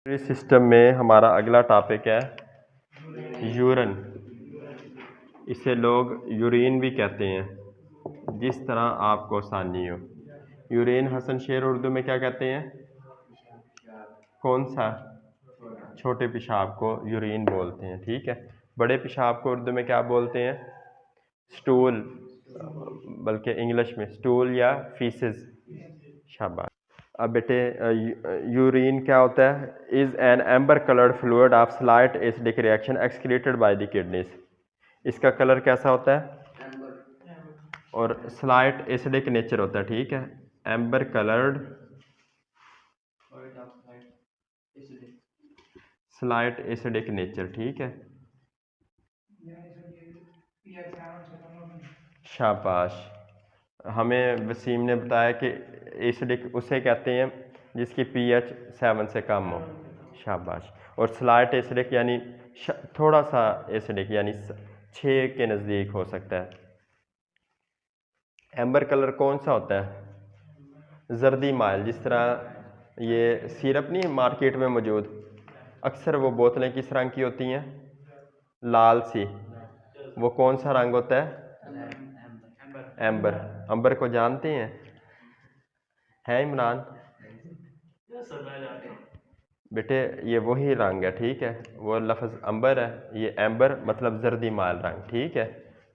इस सिस्टम में हमारा अगला टॉपिक है यूरिन। इसे लोग यूरिन भी कहते हैं, जिस तरह आपको आसानी हो। यूरिन हसन शेर उर्दू में क्या कहते हैं? कौन सा? छोटे पेशाब को यूरिन बोलते हैं, ठीक है। बड़े पेशाब को उर्दू में क्या बोलते हैं? स्टूल, बल्कि इंग्लिश में स्टूल या फीसेस। शाबाश। अब बेटे, यूरिन क्या होता है? Is an amber coloured fluid of slight acidic reaction excreted by the kidneys. इसका कलर कैसा होता है? और स्लाइट एसिडिक नेचर होता है, ठीक है। Amber coloured slight acidic nature, ठीक है। शाबाश। हमें वसीम ने बताया कि एसिडिक उसे कहते हैं जिसकी पीएच 7 से कम हो। शाबाश। और स्लाइट एसिडिक यानी थोड़ा सा एसिडिक, यानी 6 के नज़दीक हो सकता है। एम्बर कलर कौन सा होता है? जर्दी माइल। जिस तरह ये सिरप नहीं मार्केट में मौजूद, अक्सर वो बोतलें किस रंग की होती हैं? लाल सी। वो कौन सा रंग होता है? एम्बर। अंबर को जानते हैं? है इमरान? बेटे ये वही रंग है, ठीक है। वो लफ्ज़ अंबर है, ये एम्बर मतलब जर्दी माल रंग, ठीक है।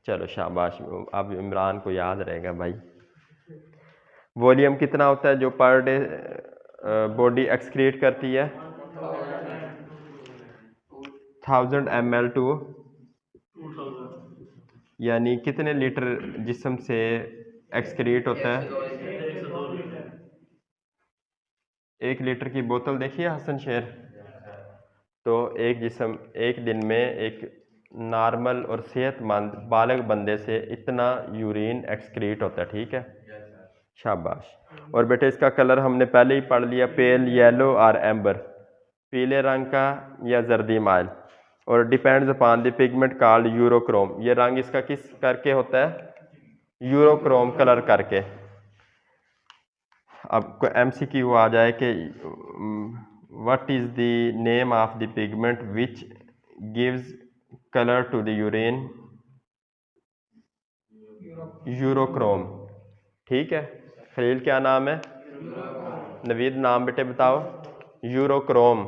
चलो शाबाश, अब इमरान को याद रहेगा भाई। वॉल्यूम कितना होता है जो पर डे बॉडी एक्सक्रीट करती है? 1000 ml टू, यानी कितने लीटर जिस्म से एक्सक्रीट होता है? 1 लीटर की बोतल देखिए हसन शेर। तो एक जिस्म एक दिन में एक नॉर्मल और सेहतमंद बालग बंदे से इतना यूरिन एक्सक्रीट होता है, ठीक है। शाबाश। और बेटे इसका कलर हमने पहले ही पढ़ लिया, पेल येलो और एम्बर, पीले रंग का या जर्दी माइल। और depends upon the pigment called urochrome. ये रंग इसका किस करके होता है? यूरोक्रोम कलर करके। अब कोई एमसीक्यू आ जाए कि what is the name of the pigment which gives colour to the urine? Urochrome, ठीक है। खलील क्या नाम है? नवीद नाम बेटे बताओ। यूरोक्रोम।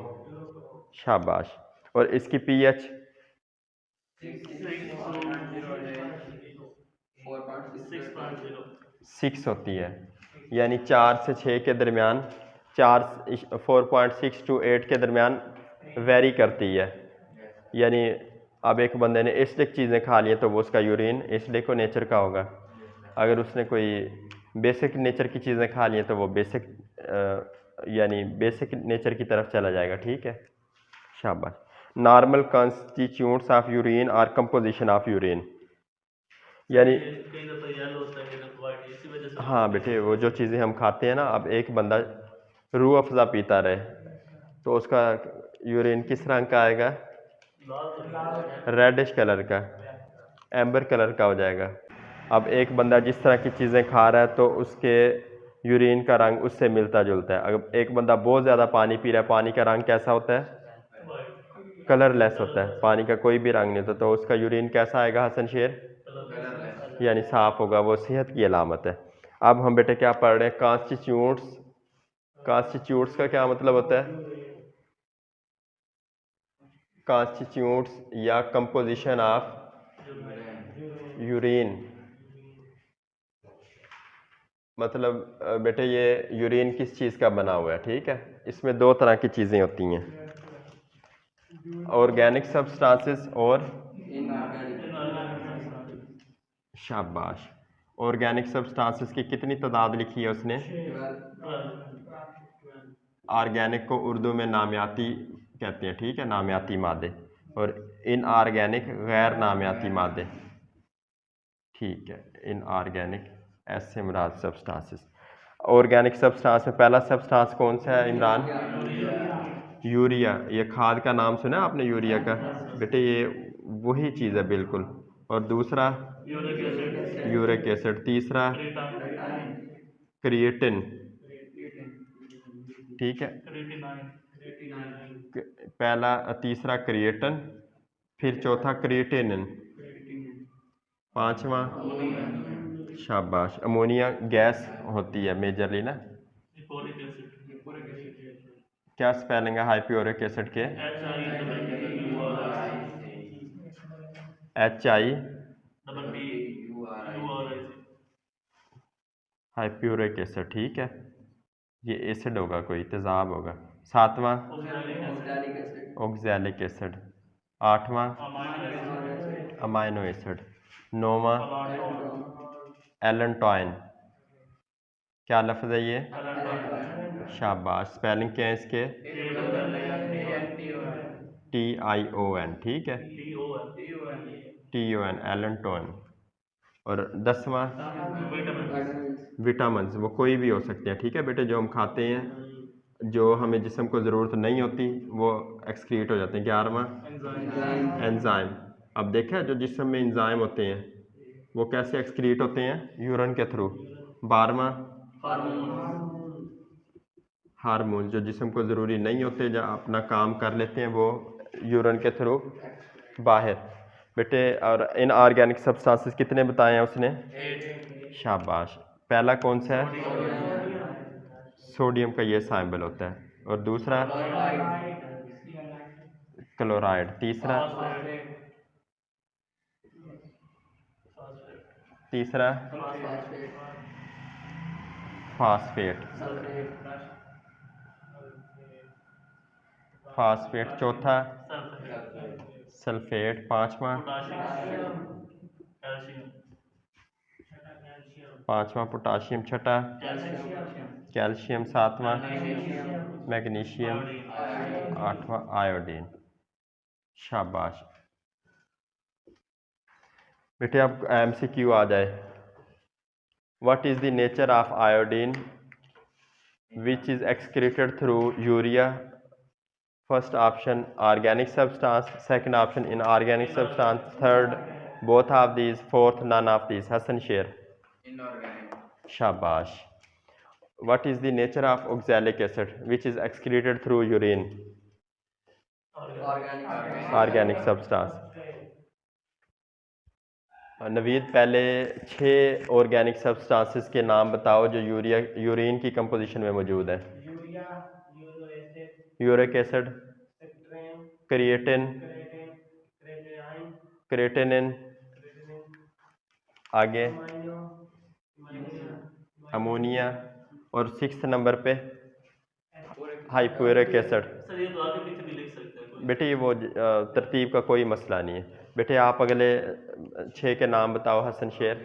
शाबाश। और इसकी पीएच 6 होती है, यानी 4 से 6 के दरमियान, 4.6 टू 8 के दरमियान वेरी करती है। यानी अब एक बंदे ने एसिडिक चीज़ें खा ली तो वो उसका यूरिन एसिडिक को नेचर का होगा। अगर उसने कोई बेसिक नेचर की चीज़ें खा ली तो वो बेसिक यानी बेसिक नेचर की तरफ चला जाएगा, ठीक है। शाबाश। नॉर्मल कॉन्स्टिट्यूंट्स ऑफ यूरिन और कंपोजिशन ऑफ यूरिन, यानी हाँ बेटे, वो जो चीज़ें हम खाते हैं ना, अब एक बंदा रूह अफ़ज़ा पीता रहे तो उसका यूरिन किस रंग का आएगा? रेडिश कलर का, एम्बर कलर का हो जाएगा। अब एक बंदा जिस तरह की चीज़ें खा रहा है तो उसके यूरिन का रंग उससे मिलता जुलता है। अगर एक बंदा बहुत ज़्यादा पानी पी रहा है, पानी का रंग कैसा होता है? कलरलेस होता है, पानी का कोई भी रंग नहीं होता, तो उसका यूरिन कैसा आएगा हसन शेर? यानी साफ होगा, वो सेहत की अलामत है। अब हम बेटे क्या पढ़ रहे हैं? कॉन्स्टिट्यूट्स। कॉन्स्टिट्यूट्स का क्या मतलब होता है? कॉन्स्टिट्यूट्स या कंपोजिशन ऑफ यूरिन। मतलब बेटे ये यूरिन किस चीज़ का बना हुआ है, ठीक है। इसमें 2 तरह की चीज़ें होती हैं, ऑर्गेनिक सब्सटेंसेस और शाबाश। ऑर्गेनिक सब्सटेंसेस की कितनी तादाद लिखी है उसने? ऑर्गेनिक को उर्दू में नामियाती कहते हैं, ठीक है, नामियाती मादे। और इनऑर्गेनिक गैर नामियाती मादे, ठीक है। इनऑर्गेनिक ऐसे मुराद सब्सटेंसेस। ऑर्गेनिक सब्सटेंस में पहला सब्सटेंस कौन सा है इमरान? यूरिया। ये खाद का नाम सुना आपने यूरिया का? बेटे ये वही चीज़ है बिल्कुल। और दूसरा यूरिक एसिड, तीसरा क्रिएटिन, ठीक है। पहला तीसरा क्रिएटिन, फिर चौथा क्रिएटिनिन, पांचवा शाबाश अमोनिया गैस होती है मेजरली ना। क्या स्पेलिंग है हाइप्योरिक एसिड के? HI हाइप्योरिक एसिड, ठीक है, ये एसिड होगा, कोई तेजाब होगा। सातवां ऑक्सैलिक एसिड, आठवां अमाइनो एसिड, नौवां एलेंटोइन। क्या लफ्ज़ है ये? शाबाश, स्पेलिंग क्या है इसके? TION, ठीक है, TON एलेंटोइन। और 10वां विटामिन्स, वो कोई भी हो सकते हैं, ठीक है बेटे, जो हम खाते हैं, जो हमें जिस्म को ज़रूरत नहीं होती वो एक्सक्रीट हो जाते हैं। 11वां एंजाइम। अब देखा जो जिस्म में एंजाइम होते हैं वो कैसे एक्सक्रीट होते हैं? यूरिन के थ्रू। 12वां हार्मोन, जो जिस्म को ज़रूरी नहीं होते, जो अपना काम कर लेते हैं, वो यूरिन के थ्रू बाहर। बेटे और इनऑर्गेनिक सब्सटेंसेस कितने बताए हैं उसने? शाबाश। पहला कौन सा है? सोडियम का ये सिंबल होता है। और दूसरा क्लोराइड। तीसरा फास्फेट। फास्फेट। चौथा सल्फेट। पांचवा पोटाशियम। छठा कैल्शियम। सातवां मैग्नीशियम। आठवां आयोडीन। शाबाश बेटे, अब MCQ आ जाए। What is the nature of iodine which is excreted through urea? First option organic substance, second option inorganic substance, third both of these, fourth none of these. Hasan Sher. शाबाश। What is the nature of oxalic acid which is excreted through urine? Organic substance. Naveed, पहले 6 organic substances के नाम बताओ जो urine की composition में मौजूद है। यूरिक एसिड, क्रिएटिन, क्रेटिनिन, आगे अमोनिया, और 6 नंबर पे हाइप्योरिक एसिड। बेटे ये वो तरतीब का कोई मसला नहीं है। बेटे आप अगले 6 के नाम बताओ। हसन शेर।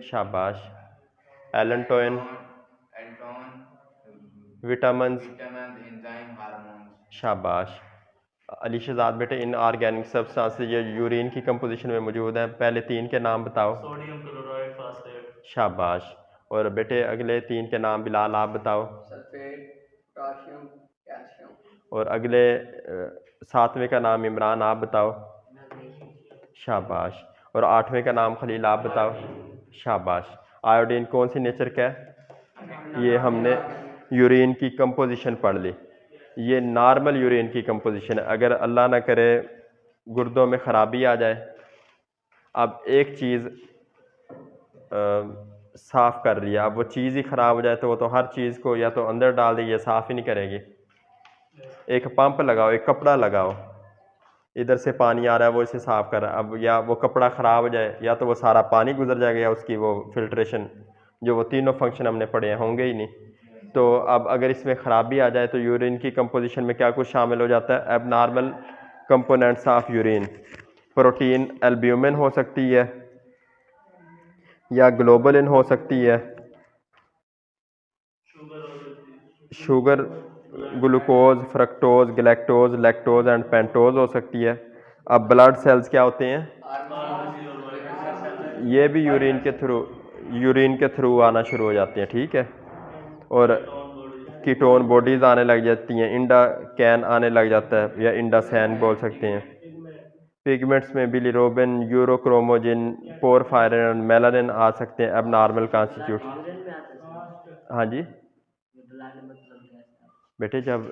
शाबाश। Allantoin, vitamins. शाबाश। अली शहजाद, बेटे इन ऑर्गेनिक सब्सटेंसेस जो यूरिन की कंपोजिशन में मौजूद हैं, पहले 3 के नाम बताओ। Sodium, chloride, phosphate. शाबाश। और बेटे अगले 3 के नाम बिलाल आप बताओ। Sulphate, potassium, calcium. और अगले 7वें का नाम इमरान आप बताओ। शाबाश। और 8वें का नाम खलील आप बताओ। शाबाश। आयोडीन कौन सी नेचर का है? ये हमने यूरिन की कंपोजिशन पढ़ ली। ये नॉर्मल यूरिन की कंपोजिशन है। अगर अल्लाह ना करे गुर्दों में ख़राबी आ जाए, अब एक चीज़ साफ़ कर रही है, अब वो चीज़ ही ख़राब हो जाए तो वो तो हर चीज़ को या तो अंदर डाल देगी या साफ़ ही नहीं करेगी। एक पंप लगाओ, एक कपड़ा लगाओ, इधर से पानी आ रहा है, वो इसे साफ़ कर रहा है। अब या वो कपड़ा ख़राब हो जाए, या तो वो सारा पानी गुजर जाएगा, या उसकी वो फिल्ट्रेशन, जो वो तीनों फंक्शन हमने पढ़े हैं, होंगे ही नहीं। तो अब अगर इसमें ख़राबी आ जाए तो यूरिन की कंपोजिशन में क्या कुछ शामिल हो जाता है? Abnormal components of urine. Protein albumin हो सकती है, या ग्लोबुलिन हो सकती है, sugar, glucose, fructose, galactose, lactose and pentose हो सकती है। अब ब्लड सेल्स क्या होते हैं? ये भी यूरिन के थ्रू आना शुरू हो जाते हैं, ठीक है। और कीटोन बॉडीज आने लग जाती हैं, इंडा कैन आने लग जाता है, या इंडासैन बोल सकते हैं। पिगमेंट्स में बिलिरोबिन, यूरोक्रोमोजिन, पोरफायरिन, मेलानिन आ सकते हैं एबनॉर्मल कॉन्स्टिट्यूट। हाँ जी, बेटे जब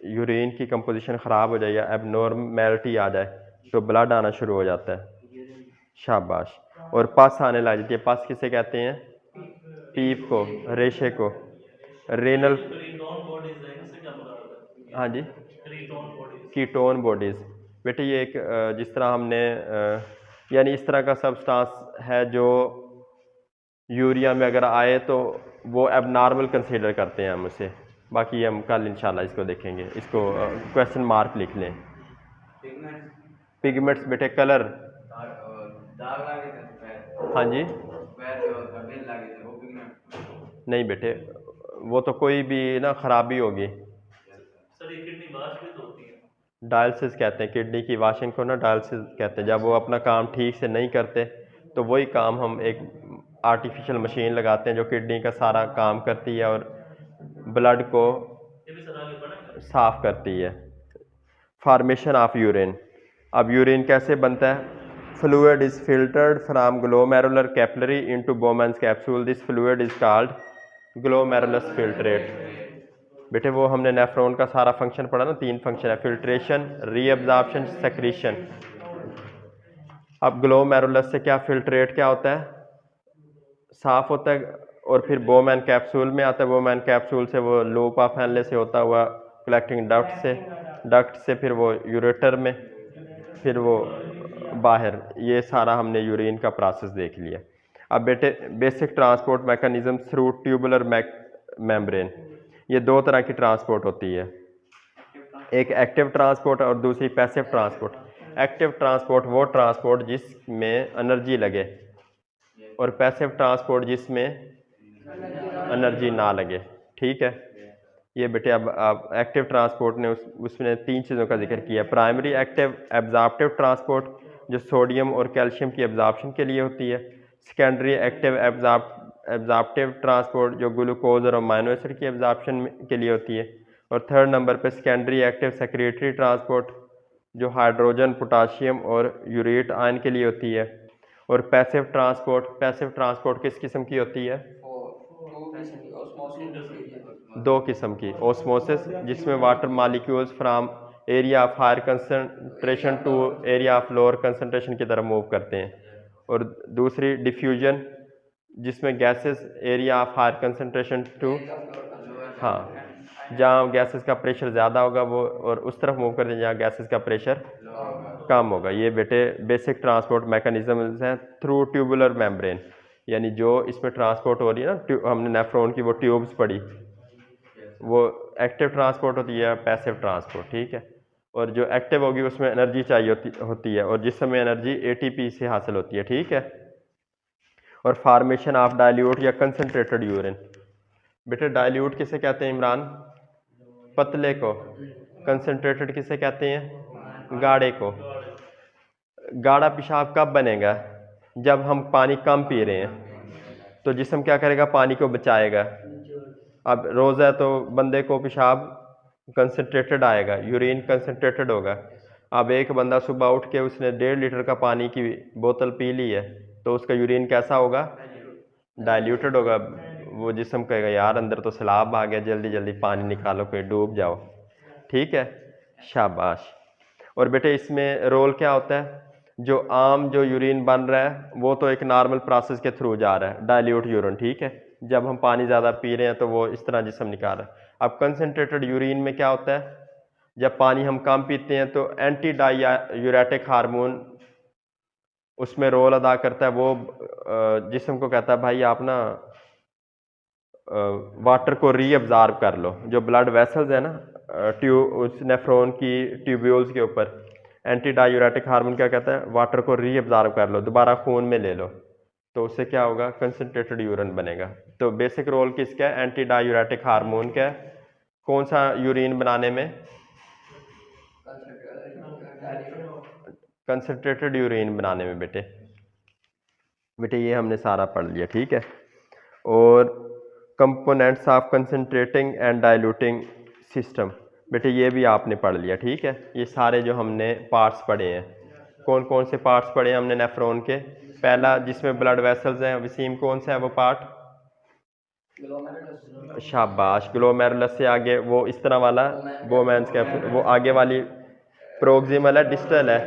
यूरिन की कंपोजिशन ख़राब हो जाए या एबनॉर्मेलिटी आ जाए तो ब्लड आना शुरू हो जाता है। शाबाश। और पस आने लग जाती है। पस किसे कहते हैं? पीप को, रेशे को। रेनल, हाँ जी, कीटोन बॉडीज़। बेटे ये एक जिस तरह हमने यानी इस तरह का सब्सटेंस है जो यूरिया में अगर आए तो वो एबनॉर्मल कंसीडर करते हैं हम उसे। बाकी हम कल इंशाल्लाह इसको देखेंगे। इसको क्वेश्चन मार्क लिख लें। पिगमेंट्स बेटे कलर, हाँ जी, नहीं बेटे वो तो कोई भी ना खराबी होगी। डायलिसिस कहते हैं, किडनी की वाशिंग को ना डायलिसिस कहते हैं। जब वो अपना काम ठीक से नहीं करते तो वही काम हम एक आर्टिफिशियल मशीन लगाते हैं जो किडनी का सारा काम करती है और ब्लड को साफ करती है। Formation of urine. अब यूरिन कैसे बनता है? Fluid is filtered from glomerular capillary into Bowman's capsule. This fluid is called glomerulus filtrate. बेटे वो हमने नेफ्रॉन का सारा फंक्शन पढ़ा ना, 3 फंक्शन है, फिल्ट्रेशन, रीअब्जॉर्प्शन, सेक्रीशन। अब ग्लोमेरुलस से क्या फिल्ट्रेट क्या होता है? साफ होता है। और फिर बोमैन कैप्सूल में आता है। बोमैन कैप्सूल से वो लूप ऑफ हेनले से होता हुआ कलेक्टिंग डक्ट से फिर वो यूरेटर में, फिर वो बाहर। ये सारा हमने यूरिन का प्रोसेस देख लिया। अब बेटे basic transport mechanism through tubular membrane. ये 2 तरह की ट्रांसपोर्ट होती है, एक एक्टिव ट्रांसपोर्ट और दूसरी पैसिव ट्रांसपोर्ट। एक्टिव ट्रांसपोर्ट वो ट्रांसपोर्ट जिसमें एनर्जी लगे और पैसिव ट्रांसपोर्ट जिसमें एनर्जी ना लगे। ठीक है, ये बेटे अब एक्टिव ट्रांसपोर्ट ने उसने 3 चीज़ों का जिक्र किया। प्राइमरी एक्टिव एब्जॉर्प्टिव ट्रांसपोर्ट जो सोडियम और कैल्शियम की एब्जॉर्प्शन के लिए होती है। सेकेंडरी एक्टिव एब्जॉर्प्टिव ट्रांसपोर्ट जो ग्लूकोज और अमाइनो एसिड की एब्जॉर्प्शन के लिए होती है। और थर्ड नंबर पे सेकेंडरी एक्टिव सेक्रेटरी ट्रांसपोर्ट जो हाइड्रोजन, पोटाशियम और यूरेट आयन के लिए होती है। और पैसिव ट्रांसपोर्ट किस किस्म की होती है? 2 किस्म की। ओस्मोसिस जिसमें water molecules from area of higher concentration to area of lower concentration की तरफ मूव करते हैं। और दूसरी डिफ्यूजन जिसमें gases area of higher concentration to, हाँ, जहाँ गैसेस का प्रेशर ज़्यादा होगा वो और उस तरफ मूव करते हैं जहाँ गैसेस का प्रेशर कम होगा। ये बेटे बेसिक ट्रांसपोर्ट मैकेनिज्म्स हैं थ्रू ट्यूबुलर मेम्ब्रेन। यानी जो इसमें ट्रांसपोर्ट हो रही है ना, हमने नेफ्रॉन की वो ट्यूब्स पढ़ी, वो एक्टिव ट्रांसपोर्ट होती है, पैसिव ट्रांसपोर्ट। ठीक है, और जो एक्टिव होगी उसमें एनर्जी चाहिए होती है और जिस समय एनर्जी एटीपी से हासिल होती है। ठीक है, और फार्मेशन ऑफ डाइल्यूट या कंसनट्रेटेड यूरिन। बेटे डाइल्यूट किसे कहते हैं इमरान? पतले को। कंसनट्रेटेड किसे कहते हैं? गाढ़े को। गाढ़ा पेशाब कब बनेगा? जब हम पानी कम पी रहे हैं तो जिस्म क्या करेगा? पानी को बचाएगा। अब रोज़ है तो बंदे को पेशाब कंसनट्रेटेड आएगा, यूरिन कंसनट्रेटेड होगा। अब एक बंदा सुबह उठ के उसने 1.5 लीटर का पानी की बोतल पी ली है तो उसका यूरिन कैसा होगा? डाइल्यूटेड होगा। वो जिस्म कहेगा यार अंदर तो सैलाब आ गया, जल्दी जल्दी पानी निकालो, कहीं डूब जाओ। ठीक है, शाबाश। और बेटे इसमें रोल क्या होता है? जो यूरिन बन रहा है वो तो एक नॉर्मल प्रोसेस के थ्रू जा रहा है, डाइल्यूट यूरिन। ठीक है, जब हम पानी ज़्यादा पी रहे हैं तो वो इस तरह जिस्म निकाल रहा है। अब कंसनट्रेटेड यूरिन में क्या होता है? जब पानी हम कम पीते हैं तो एंटी डायूरेटिक हार्मोन उसमें रोल अदा करता है। वो जिस्म को कहता है भाई आप ना वाटर को रीअब्जॉर्ब कर लो। जो ब्लड वेसल्स है ना उस नेफ्रॉन की ट्यूब्यूल्स के ऊपर, एंटी डायूरेटिक हार्मोन क्या कहता है? वाटर को रीअब्जॉर्ब कर लो, दोबारा खून में ले लो, तो उससे क्या होगा? कंसनट्रेटेड यूरिन बनेगा। तो बेसिक रोल किसका है? एंटी डायूरेटिक हार्मोन का है। कौन सा यूरिन बनाने में? कंसनट्रेटेड यूरिन बनाने में। बेटे ये हमने सारा पढ़ लिया। ठीक है, और components of concentrating and diluting system, बेटे ये भी आपने पढ़ लिया। ठीक है, ये सारे जो हमने पार्ट्स पढ़े हैं, कौन कौन से पार्ट्स पढ़े हैं हमने नेफ्रॉन के? पहला जिसमें ब्लड वेसल्स हैं, वसीम कौन सा है वो पार्ट? शाबाश। ग्लोमेरुलस से आगे वो इस तरह वाला बोमेंस कैप्सूल, वो आगे वाली प्रोक्सिमल है, डिस्टल है।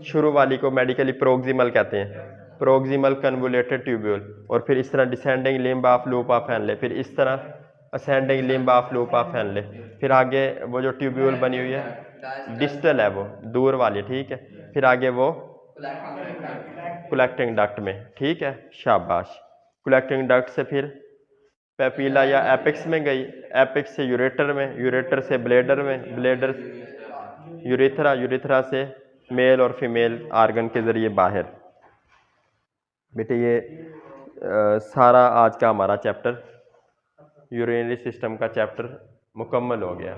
शुरू वाली को मेडिकली प्रोक्सिमल कहते हैं, प्रोक्सिमल कन्वोल्यूटेड ट्यूब्यूल। और फिर इस तरह descending limb of loop of Henle, फिर इस तरह ascending limb of loop of Henle. फिर आगे वो जो ट्यूब्यूल बनी हुई है डिस्टल है, वो दूर वाली, ठीक है। फिर आगे वो कलेक्टिंग डक्ट में, ठीक है, शाबाश। कलेक्टिंग डक्ट से फिर पेपिला या एपिक्स में गई, एपिक्स से यूरेटर में, यूरेटर से ब्लेडर में, ब्लेडर यूरिथ्रा, यूरिथ्रा से मेल और फीमेल आर्गन के ज़रिए बाहर। बेटे ये सारा आज का हमारा चैप्टर, यूरिनरी सिस्टम का चैप्टर मुकम्मल हो गया।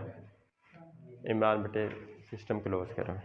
इमरान बेटे सिस्टम क्लोज करो।